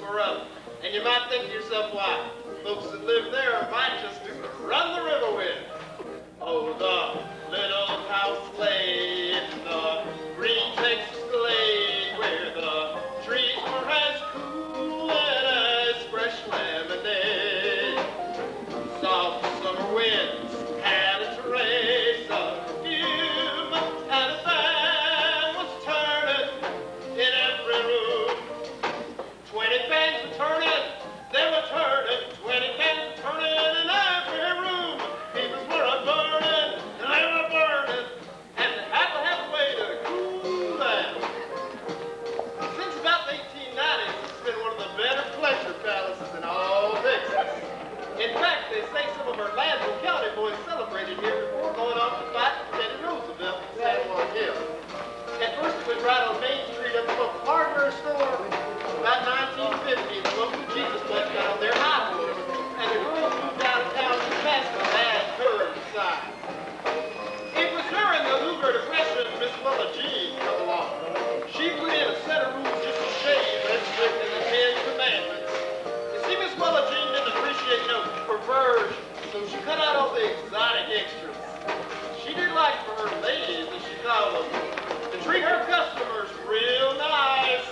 were up. And you might think to yourself, why? Folks that live there might just do to run the river with. Oh, the little house lay in the green Texas glade where the trees were as cool as fresh lemonade. Soft summer winds had a trace of perfume, and a fan was turning in every room. 20 fans were turning, they were turning, 20 fans were turning in every room. People were burning, and they were burning, and they had to have a way to cool down. Since about the 1890s, it's been one of the better pleasure palaces in all Texas. In fact, they say some of our Landville County boys celebrated here before going off to fight for Teddy Roosevelt in San Juan Hill. At first, it was right on Main Street up above the hardware store. About 1950, the local Jesus place got on their highway, and the girls moved out of town to pass the bad curve sign. It was during the Hoover Depression Miss Willa Jean come along. She put in a set of rules just a shade less strict than the Ten Commandments. You see, Miss Willa Jean didn't appreciate no perversion, so she cut out all the exotic extras. She did like for her ladies, as she called them, to treat her customers real nice.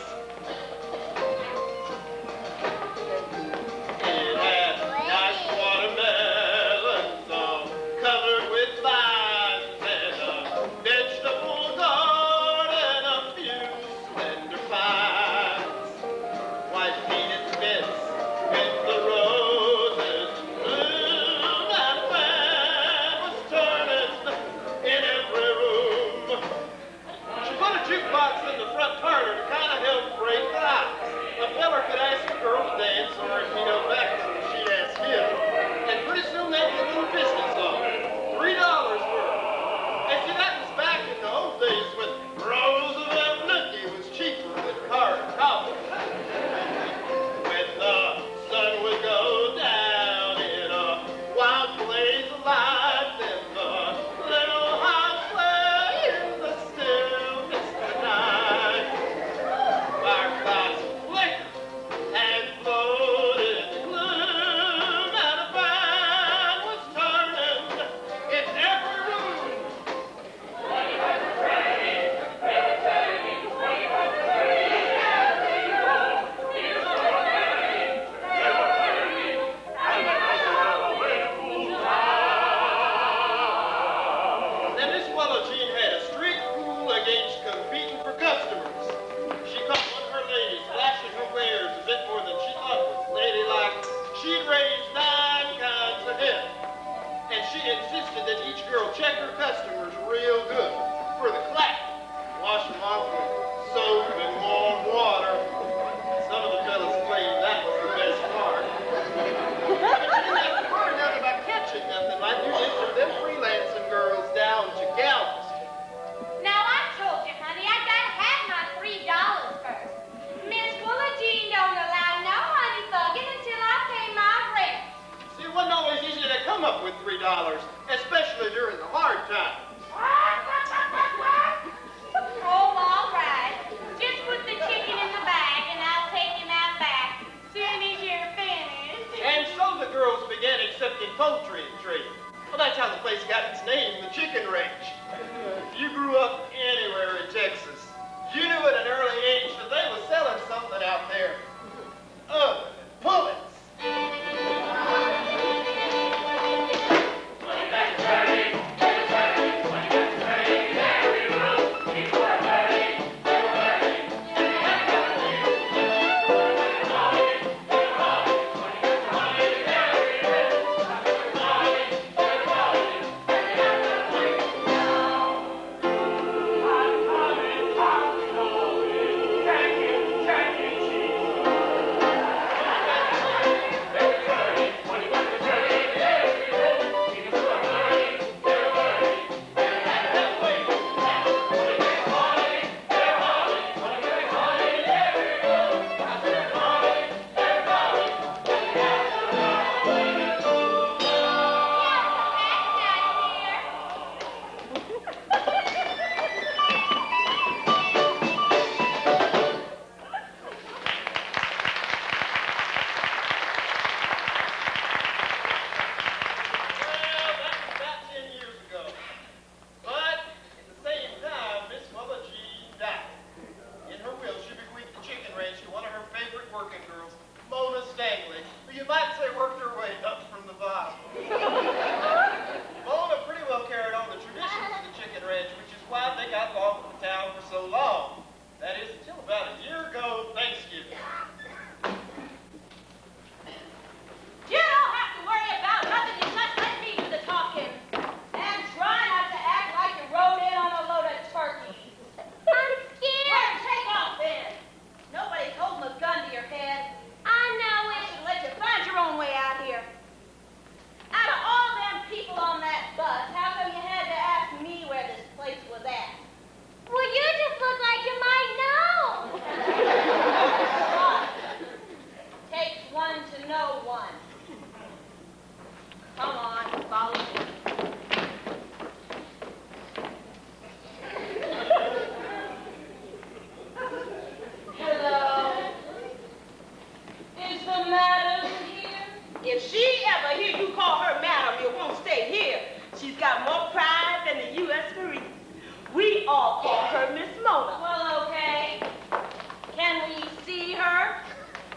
It had nice watermelons all covered with vines and a vegetable garden, a few slender pines. White painted beds with the roses bloom, and a fan was turning in every room. She put a jukebox in the front parlor to kind of help break the ice. A feller could ask a girl to dance, or if he know back, she'd ask him. And pretty soon they was a little business on $3 worth. And see, that was back in the old days when Roosevelt nookie was cheaper than hard coffee. When the sun would go down in a wild blaze of light, then the little house lay in the stillness of the night. Fireflies flickered and floated in the gloom, and a fan was turning in every room. Then Miss Willa Jean had a strict rule against competing for customers. She caught one of her ladies flashing her wares a bit more than she thought was ladylike. She'd raise 9 kinds of hip, and she insisted that each girl check her customers real good for the clap. Wash them off with soap and warm water. Some of the fellas claimed that was the best part. But she didn't have to worry nothing about catching nothing like you did from them freelancing girls down to Galveston. Now, I told you, honey, I gotta have my $3 first. Miss Willa Jean don't allow no honey thugging until I pay my rent. See, it wasn't always easy to come up with $3, especially during the hard times. Oh, all right. Just put the chicken in the bag and I'll take him out back. Soon as you're finished. And so the girls began accepting poultry and trade. Well, that's how the place got its name, the Chicken Ranch. If you grew up anywhere in Texas, you knew at an early age that they was selling something out there. Pullets. no one. Come on, follow me. Hello. Is the madam here? If she ever hear you call her madam, you won't stay here. She's got more pride than the U.S. Marines. We all call her Miss Mona. Well, okay. Can we see her?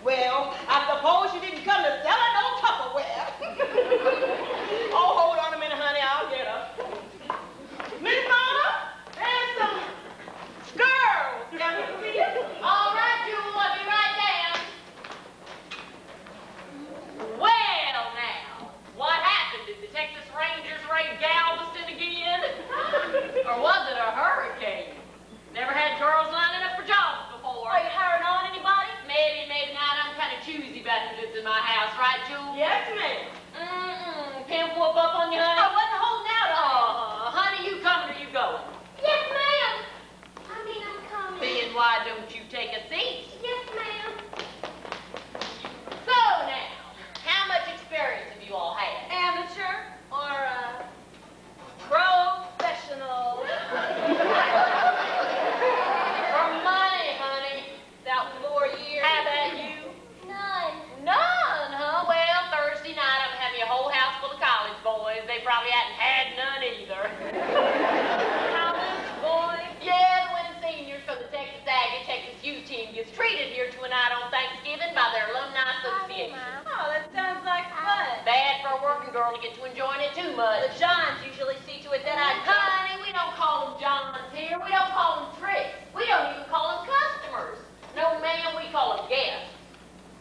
Well, I suppose you didn't come to sell her no Tupperware. Oh, hold on a minute, honey. I'll get her. Miss Mona, there's some girls. Can we see you? All right, Jewel, I'll be right down. Well, now, what happened? Did the Texas Rangers raid Galveston again? Or was it a hurricane? Never had girls lining up for jobs before. Are you hiring on anybody? Maybe, maybe not. I'm kind of choosy about who lives in my house, right, Jewel? Yes, ma'am. Pimp whoop up on you, honey? I wasn't holding out on Honey, you coming or you going? Yes, ma'am. I'm coming. Then why don't you take a seat? Yes, ma'am. So now, how much experience have you all had? Amateur or professional? For money, honey. About 4 years. How about you? None, huh? Well, Thursday night I'm having a whole house full of college boys. They probably hadn't had none either. College boys? Yeah, the winning seniors from the Texas Ag and Texas U team gets treated here tonight on Thanksgiving by their alumni association. Oh, that sounds like fun. Bad for a working girl to get to enjoying it too much. The Johns usually see to it that I Honey, we don't call them Johns here. We don't call them tricks. We don't even call them customers. No, ma'am, we call them guests.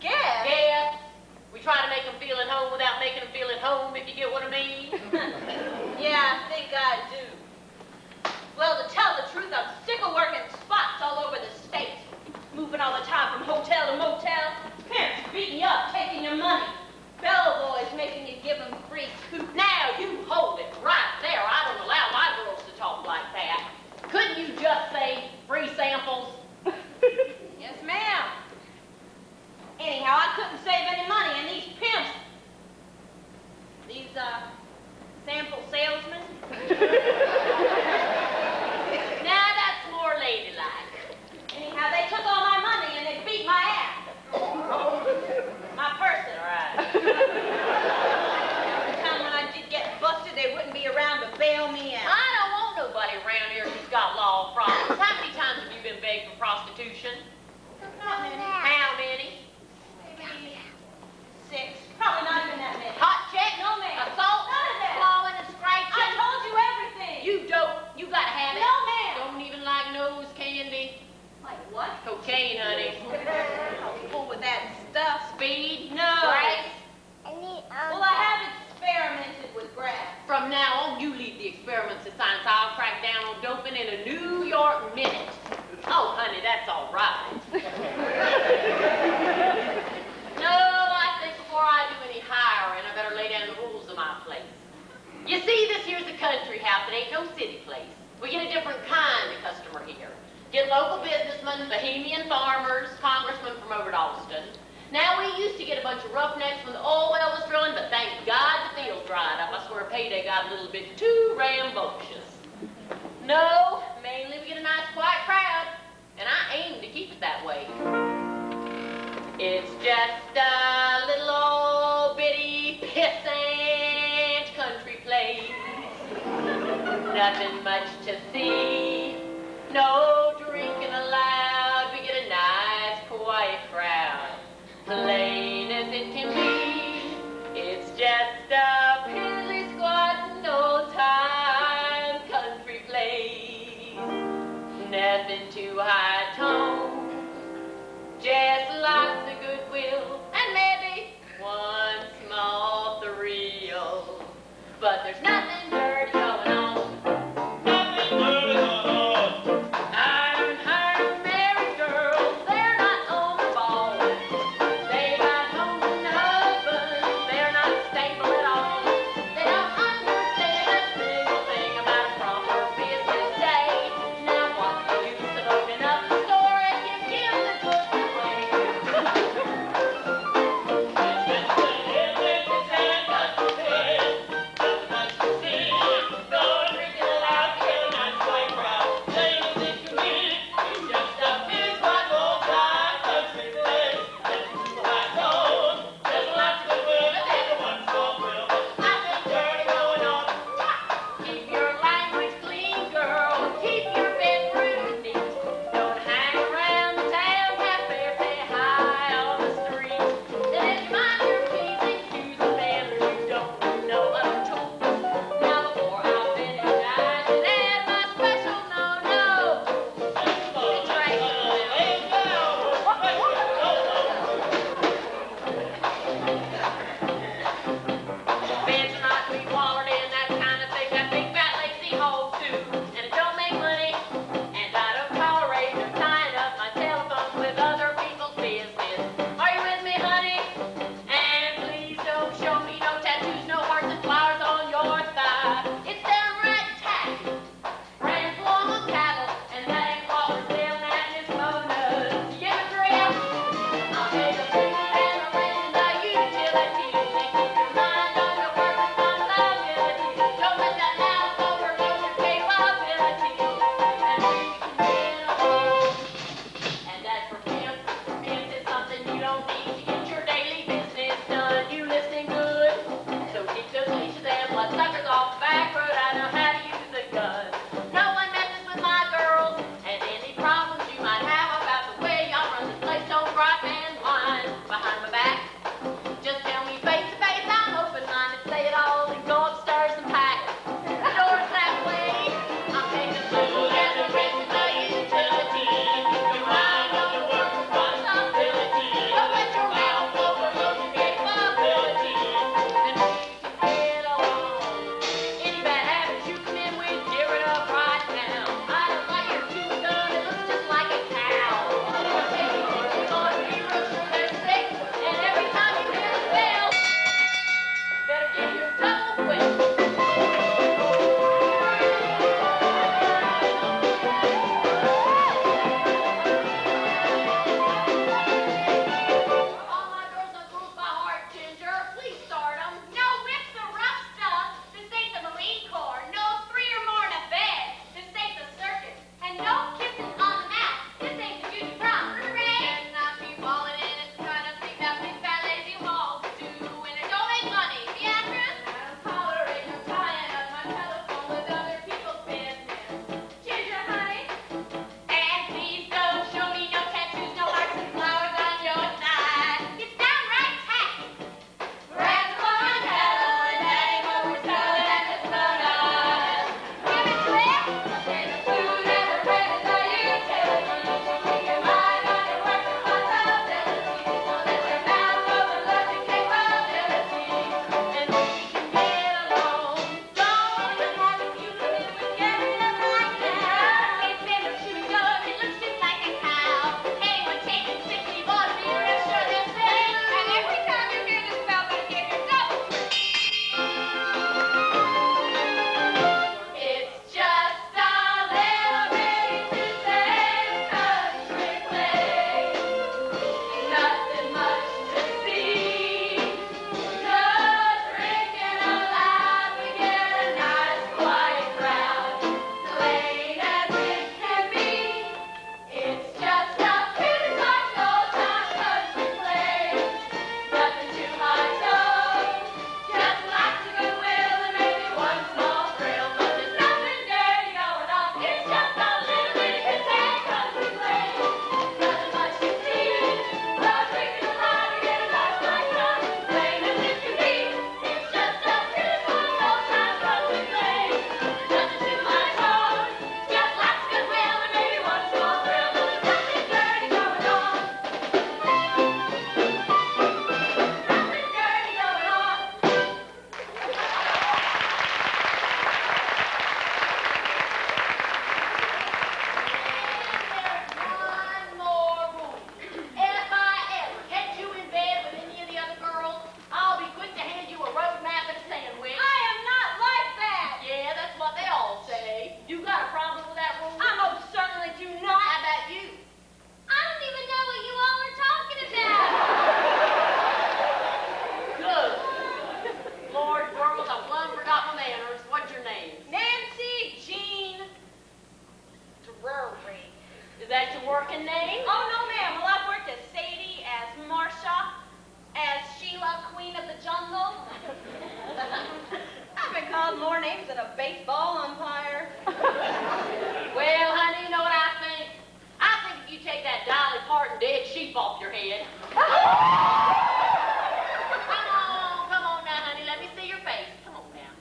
guess. Guests. We try to make them feel at home without making them feel at home, if you get what I mean. Yeah, I think I do. Well, to tell the truth, I'm sick of working spots all over the state. Moving all the time from hotel to motel. Pimps beating you up, taking your money. Bellboys making you give them free coop. Now, you hold it right there. I don't allow my girls to talk like that. Couldn't you just say free samples? Yes, ma'am. Anyhow, I couldn't save any money, and these pimps, these, sample salesmen. Now, that's more ladylike. Anyhow, they took all my money, and they beat my ass. My person. All right. Every time when I did get busted, they wouldn't be around to bail me out. I don't want nobody around here who's got law problems. How many times have you been begged for prostitution? Not many. How many? Maybe 6. Probably not even that many. Hot check? No, ma'am. Assault? None of that. Clawing and scratching? I told you everything. You don't. You gotta have it. No, ma'am. Don't even like nose candy. Like what? Cocaine, honey. I'll fool with that stuff. Speed? No. Grass? Well, I have experimented with grass. From now on, you leave the experiments to science. I'll crack down on doping in a New York minute. Oh, honey, that's all right. No, I think before I do any hiring, I better lay down the rules of my place. You see, this here's a country house. It ain't no city place. We get a different kind of customer here. Get local businessmen, Bohemian farmers, congressmen from over at Austin. Now, we used to get a bunch of roughnecks when the oil well was drilling, but thank God the field dried up. I swear payday got a little bit too rambunctious. No, mainly we get a nice quiet crowd, and I aim to keep it that way. It's just a little old bitty pissant country place. Nothing much to see, no drinking allowed. We get a nice quiet crowd. Plain as it can be, it's just a piddly squatting old-time country place. Nothing too high tone, just lots of goodwill, and maybe one small thrill. But there's nothing dirty going on. Nothing dirty going on. I'm hiring married girls, they're not on the ball. They got home to know more names than a baseball umpire. Well, honey, you know what I think? I think if you take that Dolly Parton dead sheep off your head. Come on now, honey. Let me see your face. Come on now.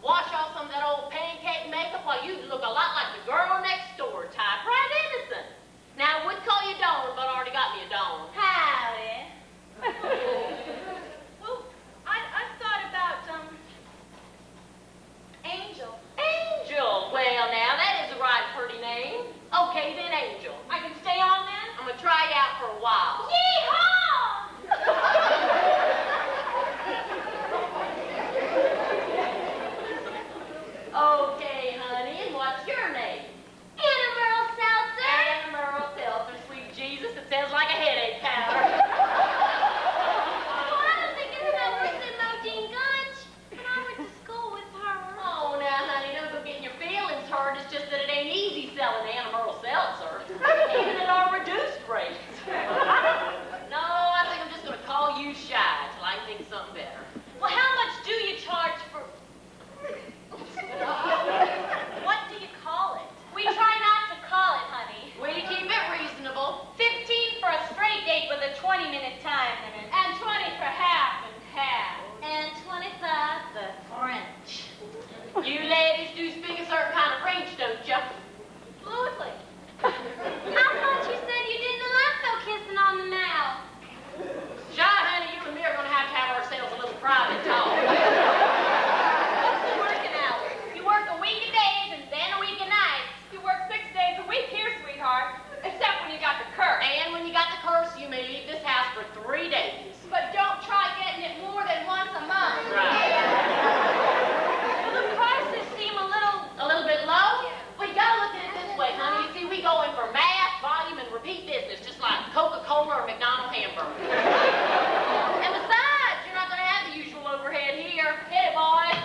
Wash off some of that old pancake makeup while you look a lot like the girl next door type. Right innocent. Now, I would call you Dawn, but I already got me a Dawn. Howdy. Well, I thought about, Angel. Angel. Well, now, that is a right pretty name. Okay, then, Angel. I can stay on then? I'm gonna try you out for a while. Yeehaw! Okay, honey, and what's your name? Anna Merle Seltzer. Anna Merle Seltzer, sweet Jesus, it sounds like a headache powder. Well, I was thinking about Lucy Modine Gunch, but I went to school with her. Oh, now, honey, don't go getting your feelings hurt. It's just that it ain't easy selling Anna Merle Seltzer, even at our reduced rates. No, I think I'm just gonna call you Shy till I can think of something better. Well, how much do you charge for... What do you call it? We try not to call it, honey. We keep it reasonable. 15 for a straight date with a 20-minute time limit. And 20 for half and half. And 25 for French. You ladies do speak a certain kind of French, don't you? Absolutely. I thought you said you didn't like no kissing on the mouth. Shy, honey, you and me are gonna have ourselves a little private talk. What's the working hours? You work a week of days and then a week of nights. You work 6 days a week here, sweetheart. Except when you got the curse. And when you got the curse, you may leave this house for 3 days. But don't try getting it more than once a month. Right. Well, the prices seem a little bit low? Well, you gotta look at it this way, honey. You see, we go in for mass, volume, and repeat business, just like Coca-Cola or McDonald's hamburger. And besides, you're not gonna have the usual overhead here. Hit it, boys.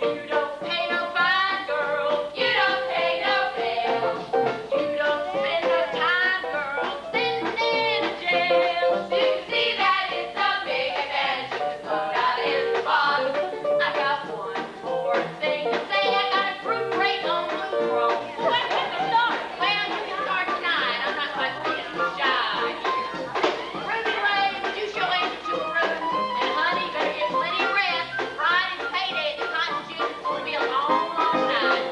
You don't pay no fine, girl. You don't pay no bill. You don't spend no time, girl, sitting in a jail. So you can see that it's a big advantage to put out in the bottle. I got one more thing to say. I got a fruit rate on Blue Roll. When can we start? Well, you can start tonight. I'm not quite finished with Shy here. Ruby Ray, would you show Angel to her room? And honey, you better get plenty of rest. Friday's payday at the cotton gin. It's gonna be a long, long night.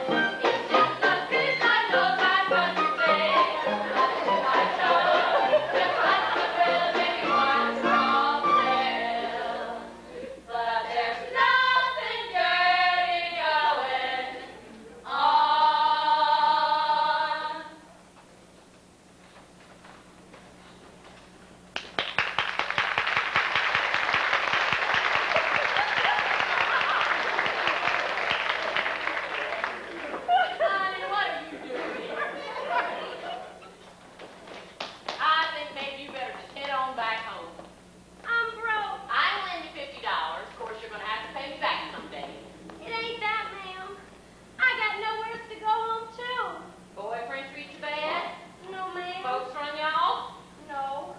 It's just a piece I know my country say. I know the country will make one from there. But there's nothing dirty going on. Honey, what are you doing here? I think maybe you better just head on back home. I'm broke. I'll lend you $50. Of course, you're gonna have to pay me back someday. It ain't that, ma'am. I got nowhere else to go home to. Boyfriend treat you bad? No, ma'am. Folks run you off? No.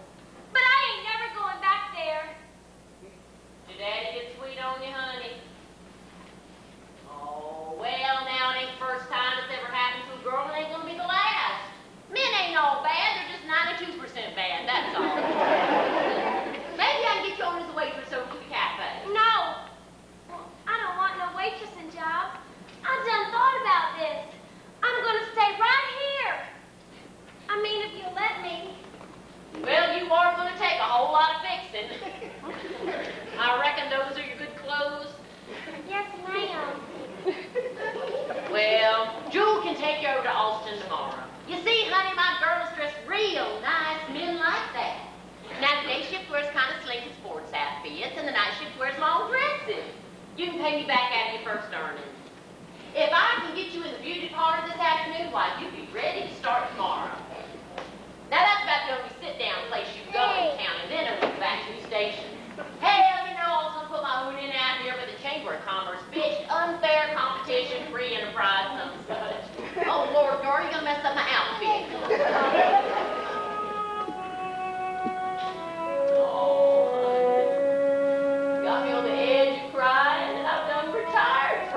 But I ain't never going back there. Did Daddy get sweet on you, honey? Oh, well, now it ain't the first time it's ever happened to a girl, and it ain't gonna be the last. Men ain't all bad, they're just 92% bad, that's all. Maybe I can get you on as a waitress over to the cafe. No. Well, I don't want no waitressing job. I done thought about this. I'm gonna stay right here. I mean, if you'll let me. Well, you are gonna take a whole lot of fixing. I reckon those are your good clothes. Yes, ma'am. Well, Jewel can take you over to Austin tomorrow. You see, honey, my girls dress real nice, men like that. Now, the day shift wears kind of slinky sports outfits, and the night shift wears long dresses. You can pay me back out of your first earnings. If I can get you in the beauty parlor this afternoon, why, you'll be ready to start tomorrow. Now, that's about the only sit-down place you can go in town, and then I'll move back to the station. Hell, you know, I was gonna put my hoon in out here, but the Chamber of Commerce bitched unfair competition, free enterprise, some such. Oh, Lord, girl, you're gonna mess up my outfit. Oh, honey. Got me on the edge of crying, and I've done retired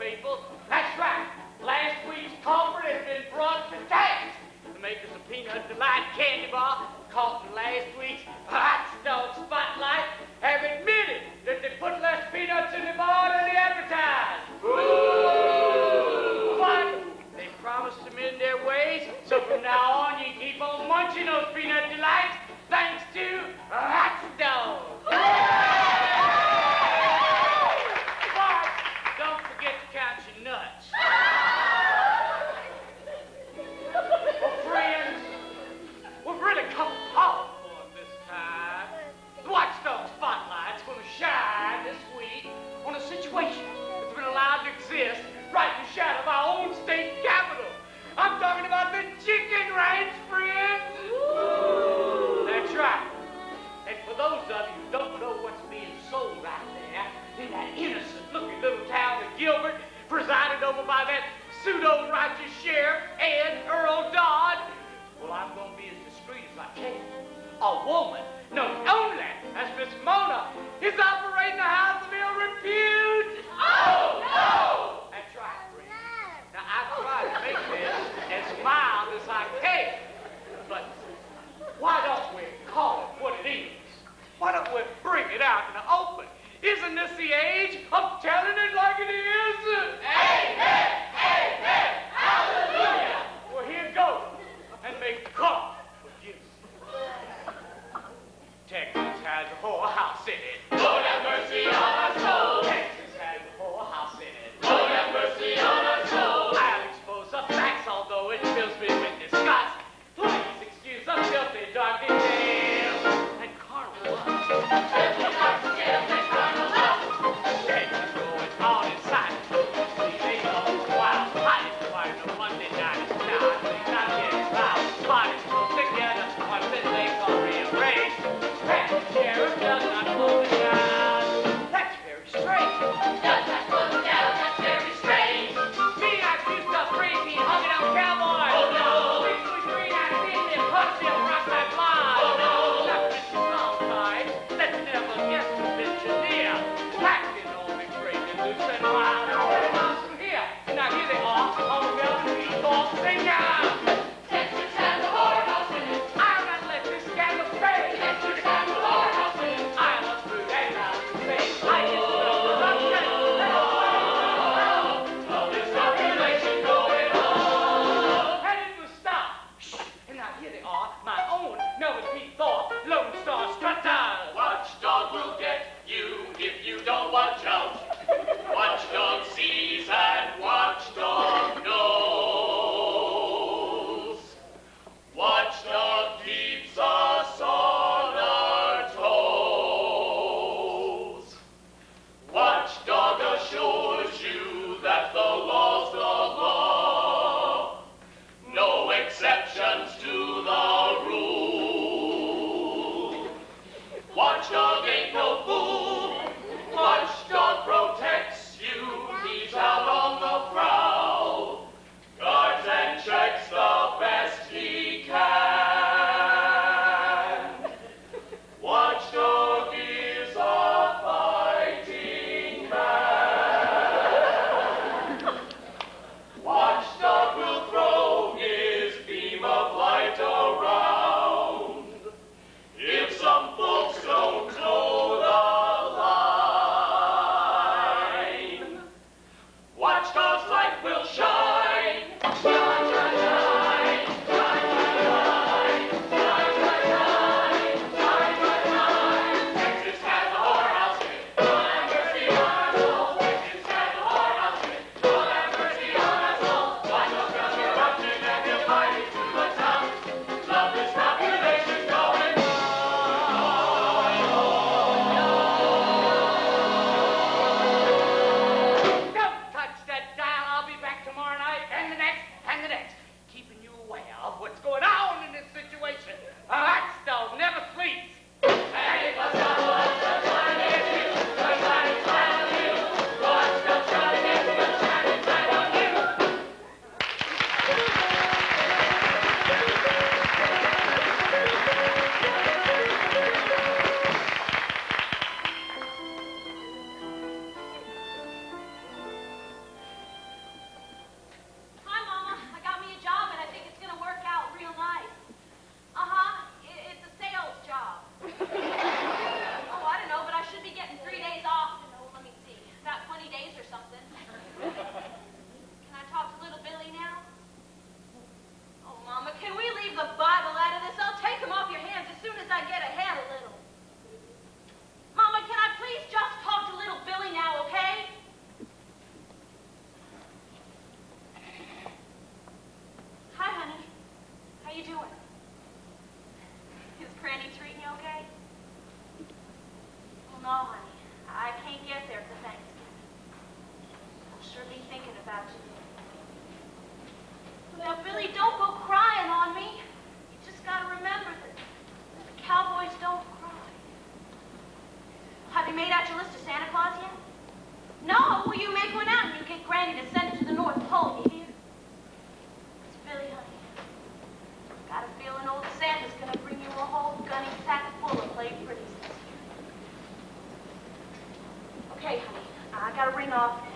people. That's right. Last week's culprit has been brought to task. The makers of Peanut Delight candy bar, caught in last week's hot dog spotlight, have admitted that they put less peanuts in the bar than they advertised. But they promised to mend their ways, so from now on you can keep on munching those Peanut Delights thanks to hot dogs. But don't forget to count your nuts. Well, friends, we've really come hard for it this time. The Watchdog Spotlight's going to shine this week on a situation that's been allowed to exist right in the shadow of our own state capital. I'm talking about the chicken ranch, friends. That's right. And for those of you who don't know what's being sold out there in that innocent-looking little town of Gilbert, presided over by that pseudo-righteous sheriff, Ed Earl Dodd, well, I'm going to be as discreet as I can. A woman known only as Miss Mona is operating a house of ill repute. Oh, no! That's right, friends. Now, I've tried to make this as mild as I can, but why don't we call it what it is? Why don't we bring it out in the open? Isn't this the age of telling it like it is? Amen! Amen! Hallelujah! Well, here goes. And may God forgive us. Texas has a whorehouse in it. Lord have mercy on our souls. Texas you did. Now, Billy, don't go crying on me. You just gotta remember that the cowboys don't cry. Have you made out your list of Santa Claus yet? No? Well, you make one out and you get Granny to send it to the North Pole, you hear? It's Billy, honey. Got a feeling old Santa's gonna bring you a whole gunny sack full of play pretties this year. Okay, honey, I gotta ring off now.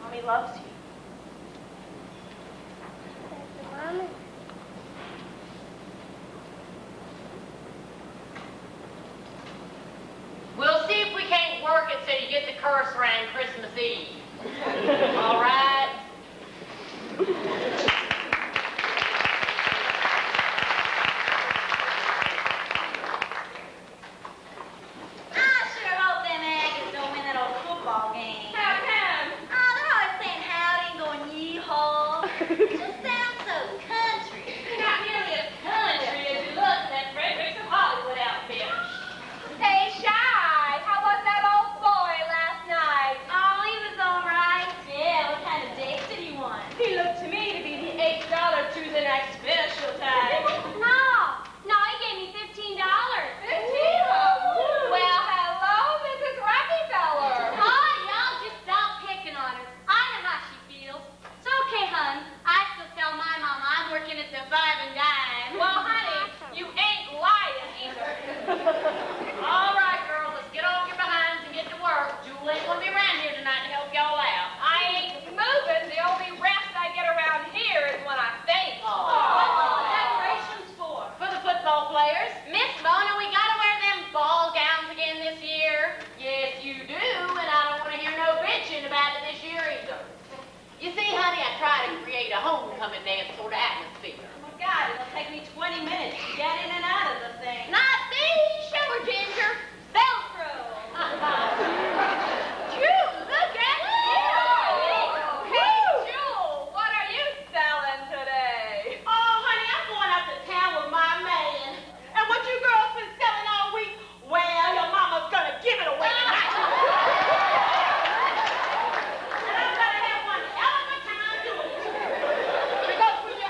Mommy loves you. Mommy. We'll see if we can't work it so you get the curse around Christmas Eve. All right? I sure hope them Aggies don't win that old football game. How come? Oh, they're always saying howdy and going yee-haw. Just sounds so country. You're not nearly as country as you look in that Fredericks of Hollywood outfit. Hey, Shy, how was that old boy last night? Oh, he was all right. Yeah, what kind of date did he want? He looked to me to be the $8 Tuesday night special type. No, he gave me $15. Well, hello, Mrs. Rockefeller. Oh, y'all just stop picking on her. I know how she feels. It's okay, hon. I still tell my mama I'm working at the Five and Dime. Well, honey, you ain't lying either. All right, girls, let's get off your behinds and get to work. Jewel ain't gonna be around here tonight to help y'all out. I ain't moving. The only rest I get around here is when I faint. What's all the decorations for? For the football players, Miss Mona, we gotta wear them ball gowns again this year. Yes, you do, and I don't want to hear no bitching about it this year either. You see, honey, I try to create a homecoming dance sort of atmosphere. Oh, my God, it'll take me 20 minutes to get in and out of the thing. Not me, show her, Ginger. Velcro. Jewel, look at you. Hey, Jewel, what are you selling today? Oh, honey, I'm going up to town with my man. And what you girls been selling all week? Well, your mama's gonna give it away tonight. And I'm gonna have one hell of a time doing it. Because when you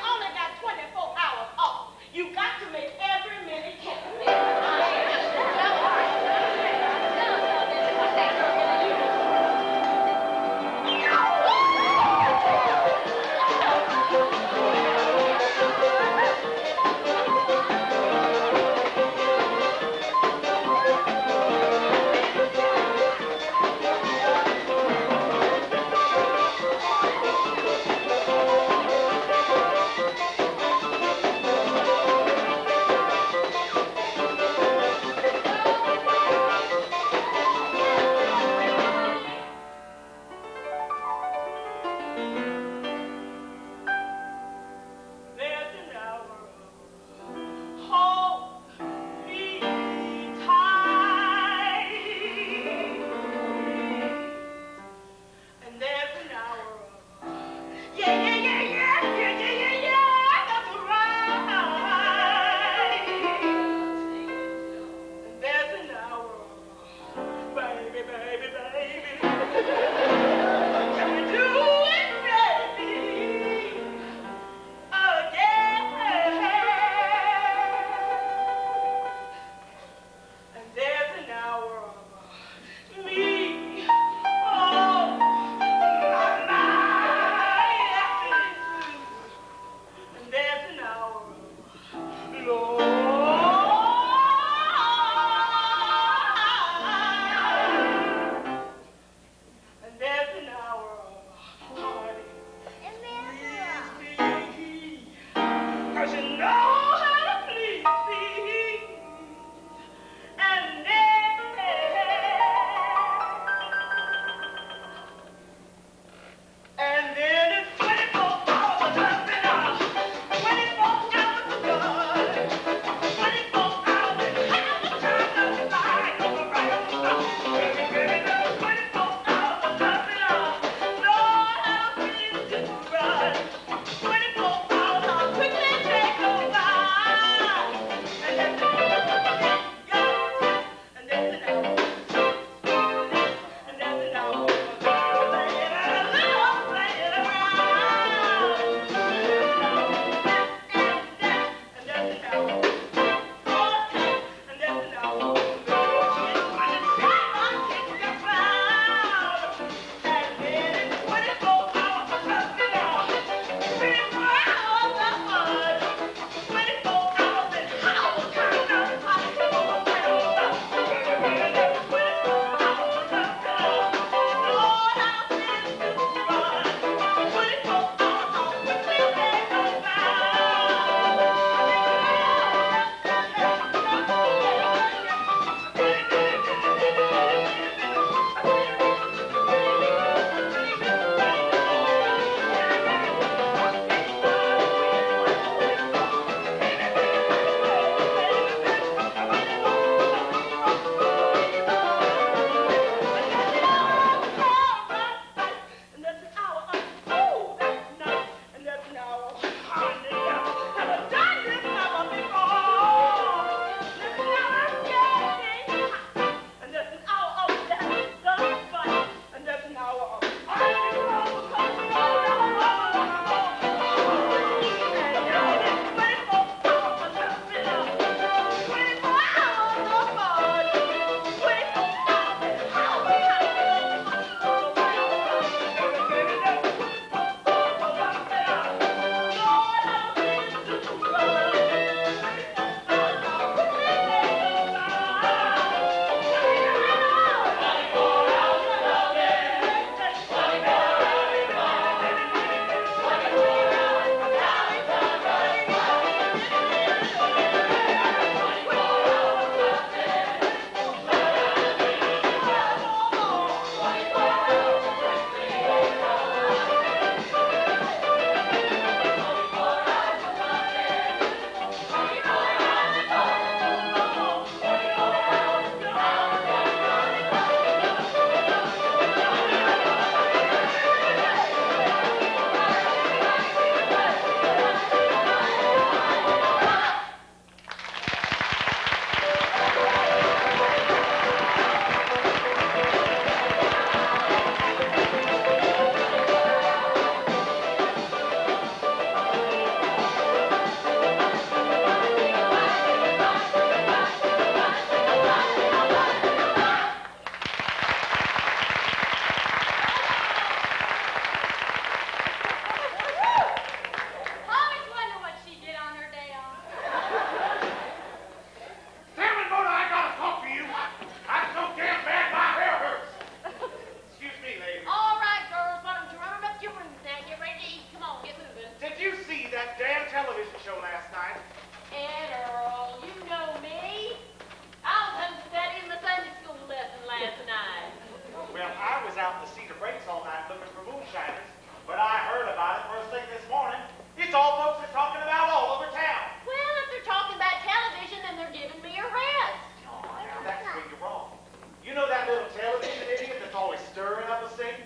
Phoenix all night looking for moonshiners, but I heard about it first thing this morning. It's all folks are talking about all over town. Well, if they're talking about television, then they're giving me a rest. Oh, now that's where you're wrong. You know that little television idiot that's always stirring up a stink?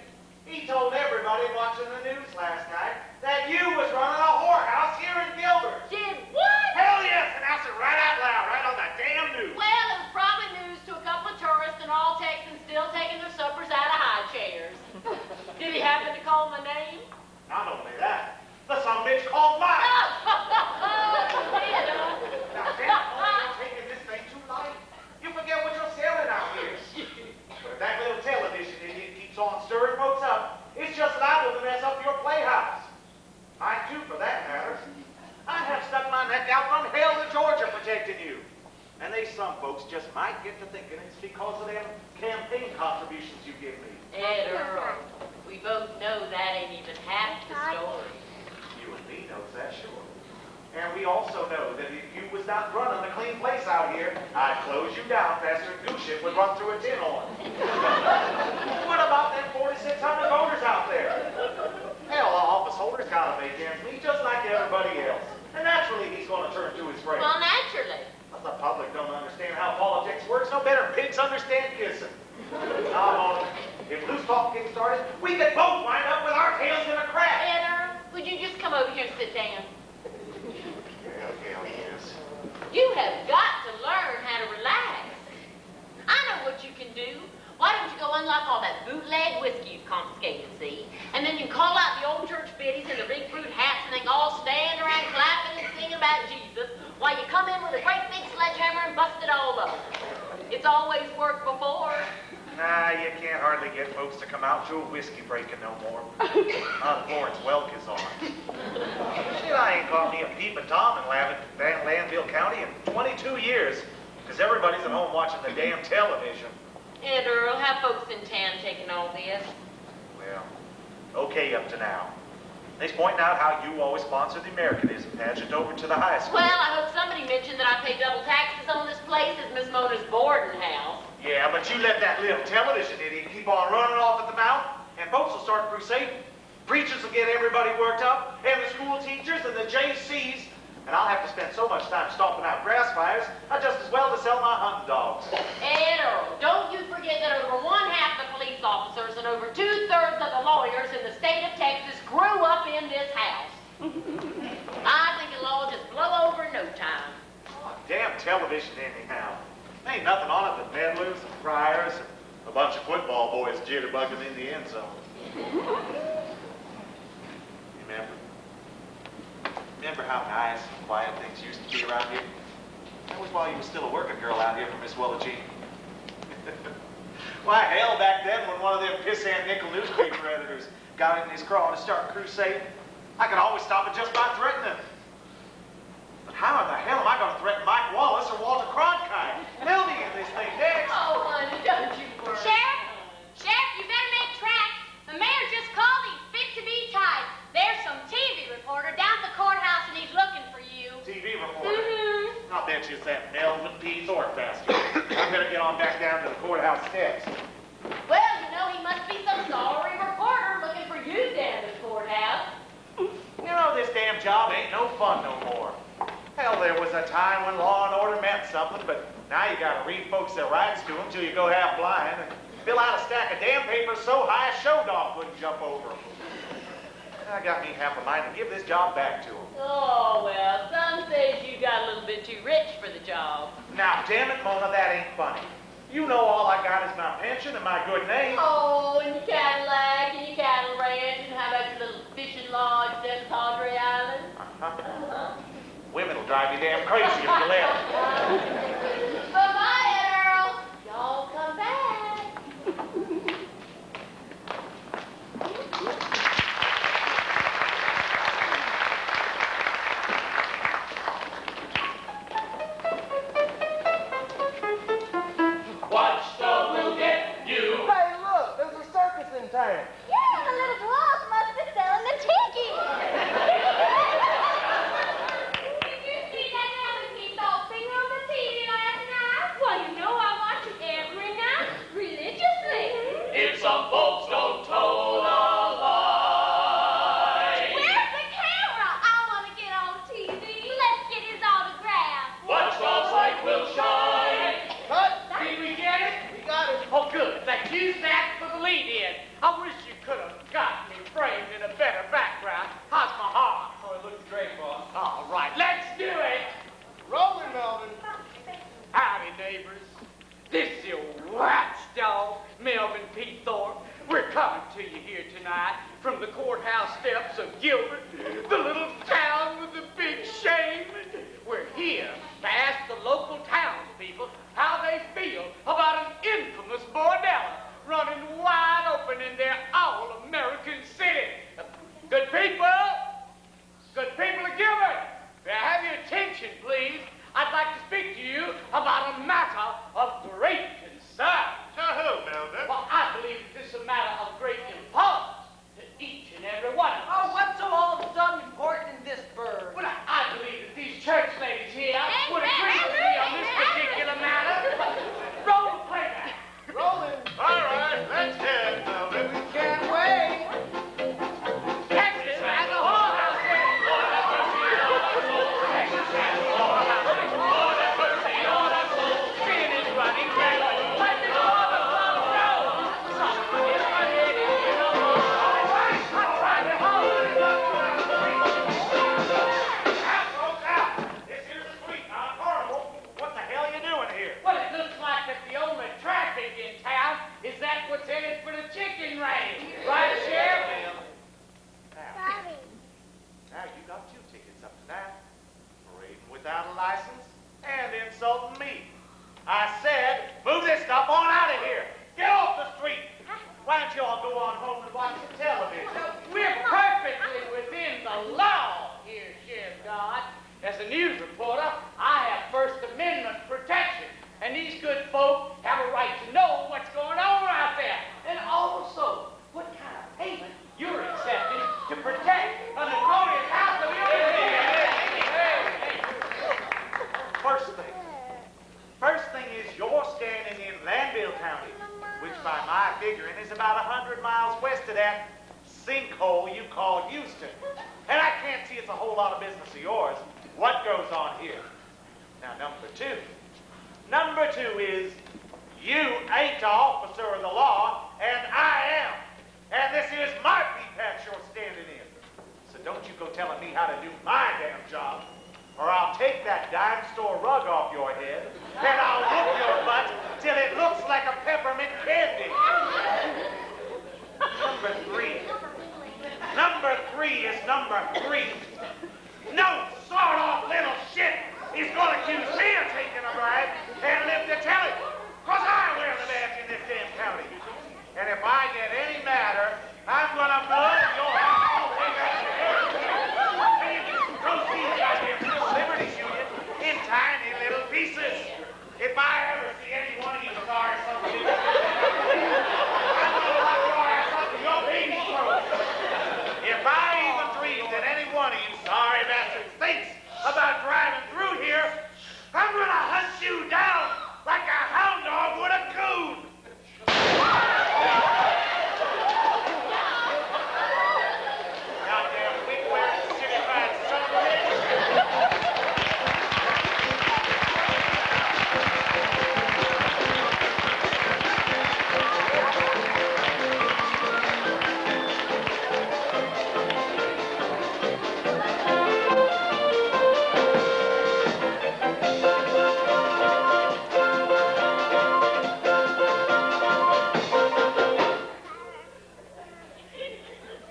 He told everybody watching the news last night that you was running a whorehouse here in Gilbert. Did what? Hell yes, announce it right out loud, right on the damn news. Well, it was probably news to a couple of tourists and all Texans still taking their suppers out of high chairs. Did he happen to call my name? Not only that, the son bitch called mine. Now, damn, you're taking this thing too light. You forget what you're selling out here. But if that little television idiot keeps on stirring folks up, it's just liable to mess up your playhouse. Mine too, for that matter. I have stuck my neck out from hell to Georgia protecting you. And they some folks just might get to thinking it's because of them campaign contributions you give me. Ed Earl, we both know that ain't even half the story. You and me knows that, sure. And we also know that if you was not running the clean place out here, I'd close you down faster than goose shit would run through a tin horn. What about them 4,600 voters out there? Hell, the office holder's got to make ends meet just like everybody else. And naturally, he's going to turn to his grave. Well, naturally. But the public don't understand how politics works. No better pigs understand kissing. Now, if loose talk gets started, we could both wind up with our tails in a crack. Ed Earl, would you just come over here and sit down? Hell, yes. You have got to learn how to relax. I know what you can do. Why don't you go unlock all that bootleg whiskey you've confiscated, see? And then you can call out the old church biddies in the big fruit hats and they can all stand around clapping and singing about Jesus while you come in with a great big sledgehammer and bust it all up. It's always worked before. Nah, you can't hardly get folks to come out to a whiskey breaking no more. Florence Welk is on. Shit, I ain't caught me a peeping Tom in Landville County in 22 years, because everybody's at home watching the damn television. Ed Earl, how folks in town taking all this? Well, okay up to now. They's pointing out how you always sponsor the Americanism pageant over to the high school. Well, I hope somebody mentioned that I pay double taxes on this place as Miss Mona's boarding house. Yeah, but you let that little television idiot keep on running off at the mouth, and folks will start crusading. Preachers will get everybody worked up, and the school teachers and the JCs, and I'll have to spend so much time stomping out grass fires, I'd just as well to sell my hunting dogs. Ed Earl, don't you forget that over one-half the police officers and over two-thirds of the lawyers in the state of Texas grew up in this house. I think it'll all just blow over in no time. Oh, damn television anyhow. Ain't nothing on it but meddlers and friars and a bunch of football boys jitterbugging in the end zone. Remember how nice and quiet things used to be around here? That was while you were still a working girl out here for Miss Willa Jean. Why, hell, back then when one of them pissant nickel newspaper editors got in his craw to start crusading, I could always stop it just by threatening. But how in the hell am I going to threaten Mike Wallace or Walter Cronkite? They'll be in this thing next. Oh, honey, don't you worry. Sheriff, you better make tracks. The mayor just called. He's fit to be tied. There's some TV reporter down at the courthouse and he's looking for you. TV reporter? I'll bet you it's that Melvin P. Thorpe bastard. I better get on back down to the courthouse steps. Well, you know, he must be some sorry reporter looking for you down at the courthouse. You know, this damn job ain't no fun no more. Hell, there was a time when law and order meant something, but now you gotta read folks their rights to them till you go half blind and fill out a stack of damn papers so high a show dog wouldn't jump over them. I got me half a mind to give this job back to them. Oh, well, some says you got a little bit too rich for the job. Now, damn it, Mona, that ain't funny. You know all I got is my pension and my good name. Oh, and your Cadillac and your cattle ranch, and how about your little fishing lodge down at Padre Island? Women will drive you damn crazy if you let them. Bye-bye, Earl. Y'all come back. Watchdog will get you. Hey, look, there's a circus in town. Yeah, the little dwarfs must be selling the tickets. Did you see that other piece all finger coming to you here tonight from the courthouse steps of Gilbert, the little town with the big shame. We're here to ask the local townspeople how they feel about an infamous bordello running wide open in their all-American city. Good people of Gilbert, may I have your attention, please? I'd like to speak to you about a matter of great concern. To who, Melvin? Well, I believe this is a matter of great importance to each and every one of us. Oh, what's so all of a sudden important in this bird? Well, I believe that these church ladies here would agree with me on this particular matter. Roll the playback. Rolling. All right, let's head, Melvin. We can't wait. Texas has a whorehouse in it. Texas has a whorehouse in it. Sin is running rampant. Like the water flow road. Something is running in the world. I'm trying to hold it up. Out, folks, out. This here's the street, not horrible. What the hell are you doing here? Well, it looks like that the only traffic in town is that what's in it for the chicken range. Right, Sheriff? Now, you got 2 tickets up to that. Parading without a license and insulting me. I said, move this stuff on out of here. Get off the street. Why don't you all go on home and watch the television? We're perfectly within the law here, Sheriff Dodd. As a news reporter, I have First Amendment protection. And these good folk have a right to know what's going on out there. And also, what kind of payment you're accepting to protect a notorious house of First thing is you're standing in Landville County, which by my figuring is about 100 miles west of that sinkhole you call Houston. And I can't see it's a whole lot of business of yours. What goes on here? Now, number two is you ain't an officer of the law, and I am. And this is my pea patch you're standing in. So don't you go telling me how to do my damn job, or I'll take that dime store rug off your head, and I'll whoop your butt till it looks like a peppermint candy. Number three is number 3. No sawed-off little shit is gonna accuse me of taking a bribe and live to tell it, 'cause I wear the badge in this damn county. And if I get any madder, I'm gonna blow your whole thing out your head. Proceed out here to the Liberty Union in tiny little pieces. If I ever see any one of you sorry sons of bitches, I'm gonna lock your ass up in your baby throat. If I even dream that any one of you sorry bastards thinks about driving through here, I'm gonna hunt you down like a hound dog would a coon. Goddamn wig-wearing, city-fied son of a bitch.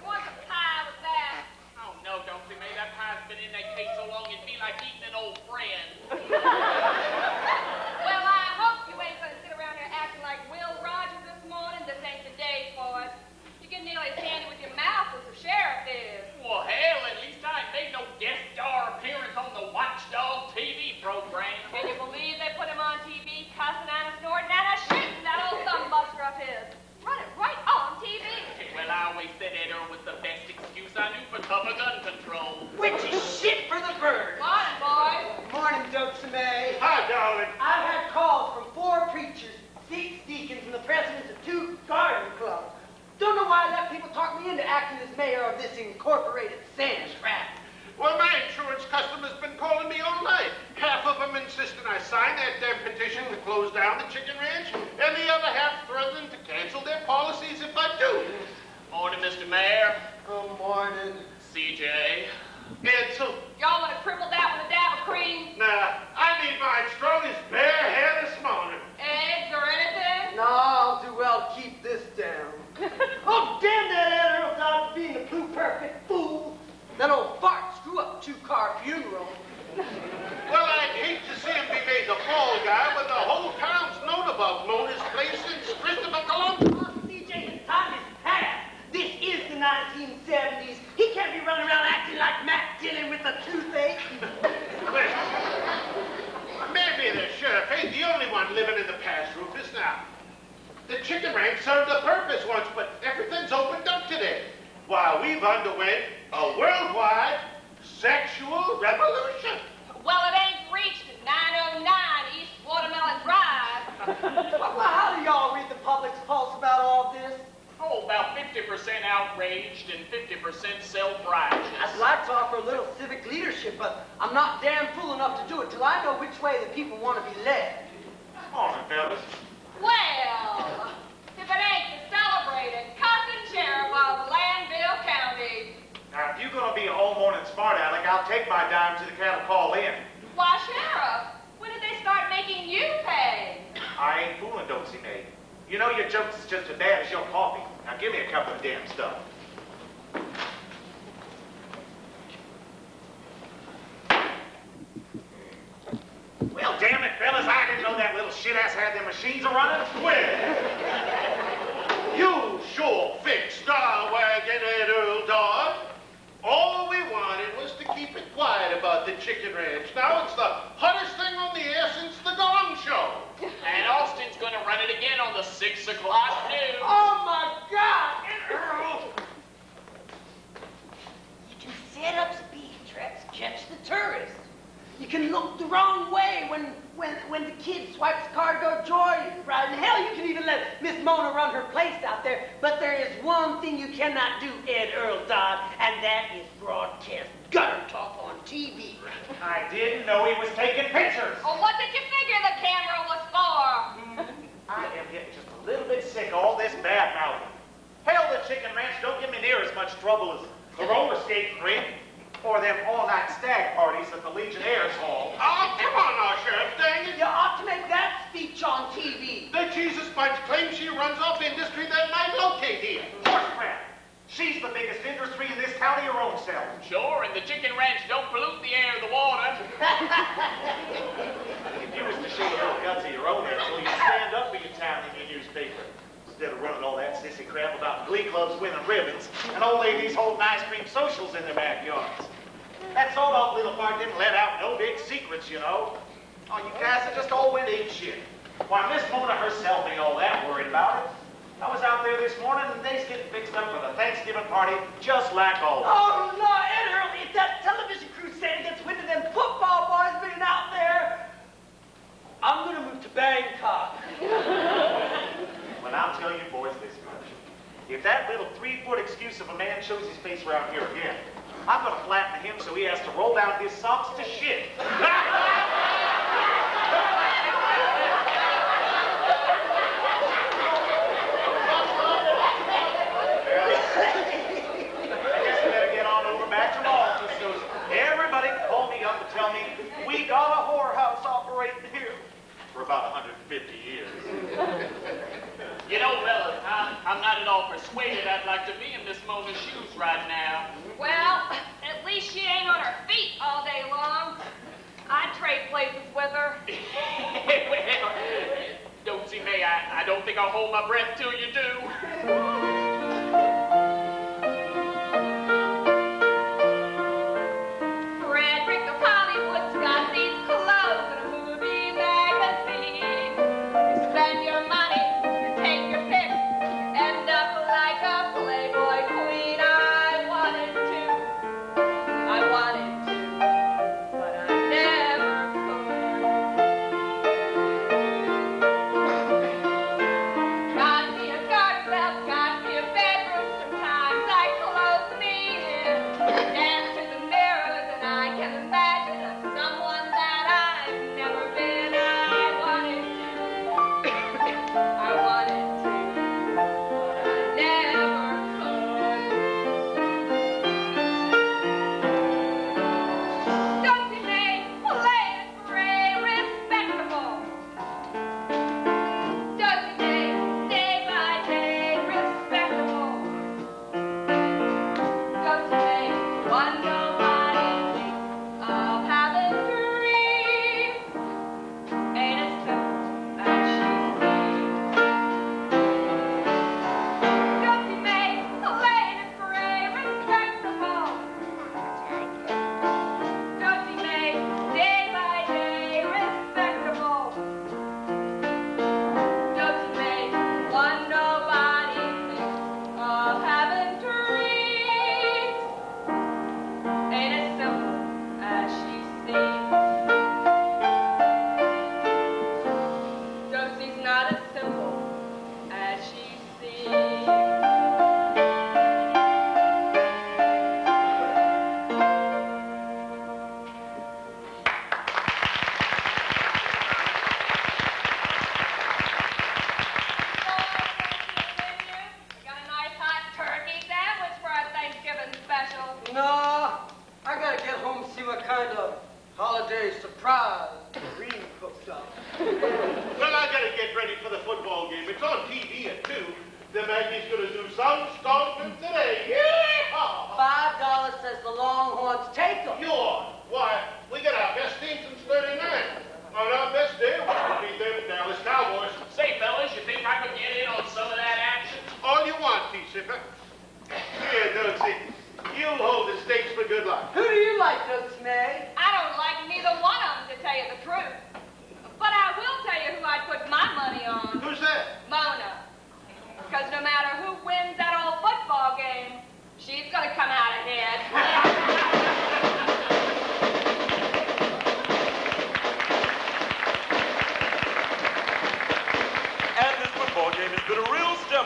What's a pie with that? Oh, no, don't you, May. That pie's been in that case so long it'd be like eating an old friend. Well, I hope you ain't gonna sit around here acting like Will Rogers this morning. This ain't the day for it. You can nearly stand it with your mouth as the sheriff is. Well, hell, at least I ain't made no guest star appearance on the Watchdog TV program. Can you believe they put him on TV cussing and snorting and shooting that old thumbuster of his? Run it right on TV. Well, I always said Ed Earl was the best excuse I knew for tougher gun control. Which is shit for the bird. Morning, boys. Morning, May. Hi, darling. I've had calls from 4 preachers, 6 deacons, and the presidents of 2 garden clubs. Don't know why I let people talk me into acting as mayor of this incorporated sand trap. Well, my insurance customer's been calling me all night. Half of them insisting I sign that damn petition to close down the chicken ranch, and the other half threatening to cancel their policies if I do. Morning, Mr. Mayor. Good morning. CJ. And so, Y'all want to cripple that with a dab of cream? nah, I need my strongest bare hair this morning. Eggs or anything? No, I'll do well to keep this down. Oh, That old fart screw up a two-car funeral. Well, I'd hate to see him be made the fall guy when the whole town's known about Mona's place since Christopher Columbus. CJ, his time is past. This is the 1970s. He can't be running around acting like Matt Dillon with a toothache. Maybe the sheriff ain't the only one living in the past, Rufus. Now, the chicken ranch served a purpose once, but everything's opened up today. While we've underwent a worldwide sexual revolution. Well, it ain't reached 909 East Watermelon Drive. Well, how do y'all read the public's pulse about all this? Oh, about 50% outraged and 50% self-righteous. I'd like to offer a little civic leadership, but I'm not damn fool enough to do it till I know which way the people want to be led. Morning, fellas. Well, if it ain't the celebrated Cotton Sheriff of Landville County. Now, if you're going to be a whole morning smart aleck, I'll take my dime to the cattle call in. Why, Sheriff, when did they start making you pay? I ain't fooling, Dotsy May. You know your jokes is just as bad as your coffee. Now give me a cup of the damn stuff. Well, damn it, fellas, I didn't know that little shit-ass had them machines a-running. Well, you sure fixed our wagon, Ed Earl Dodd. All we wanted was to keep it quiet about the chicken ranch. Now it's the hottest thing on the air since the Gong Show. And Austin's gonna run it again on the 6 o'clock news. Oh, my God! Earl! You can set up speed traps, catch the tourists. You can look the wrong way when the kid swipes the car to go joyride. And hell, you can even let Miss Mona run her place out there. But there is one thing you cannot do, Ed Earl Dodd, and that is broadcast gutter talk on TV. I didn't know he was taking pictures. Oh, what did you figure the camera was for? I am getting just a little bit sick of all this bad mouthing. Hell, the chicken ranch don't give me near as much trouble as the roller skating rink or them all-night stag parties at the Legionnaires Hall. Oh, come on now, Sheriff, dang it. You ought to make that speech on TV. The Jesus Bunch claims she runs off industry that might locate here. Horsecrap! She's the biggest industry in this county, her own self. Sure, and the chicken ranch don't pollute the air or the water. If you was to show a little guts of your own asshole, you'd stand up for your town in your newspaper. Instead of running all that sissy crap about glee clubs winning ribbons and old ladies holding ice cream socials in their backyards. That sort of little fart didn't let out no big secrets, you know. Oh, you guys are just all went ape shit. Why, Miss Mona herself ain't all that worried about it. I was out there this morning and they's getting fixed up for the Thanksgiving party just like always. Oh, no, Ed Earl, if that television crusade gets wind of them football boys being out there, I'm going to move to Bangkok. Well, I'll tell you boys this much. If that little 3-foot excuse of a man shows his face around here again, I'm going to flatten him so he has to roll down his socks to shit. I guess we better get on over back to my office so everybody can call me up and tell me we got a whorehouse operating here for about 150 years. You know, fellas, I'm not at all persuaded I'd like to be in Miss Mona's shoes right now. Well, at least she ain't on her feet all day long. I'd trade places with her. Well, don't see me. I don't think I'll hold my breath till you do. Frederick of Hollywood's got these clothes in a movie magazine. You spend your money, you take your pick, end up like a Playboy queen. I wanted to, but I never could. Got me a garter belt, got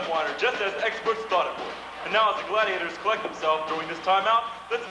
swam wider, just as experts thought it would. And now as the gladiators collect themselves during this timeout, let's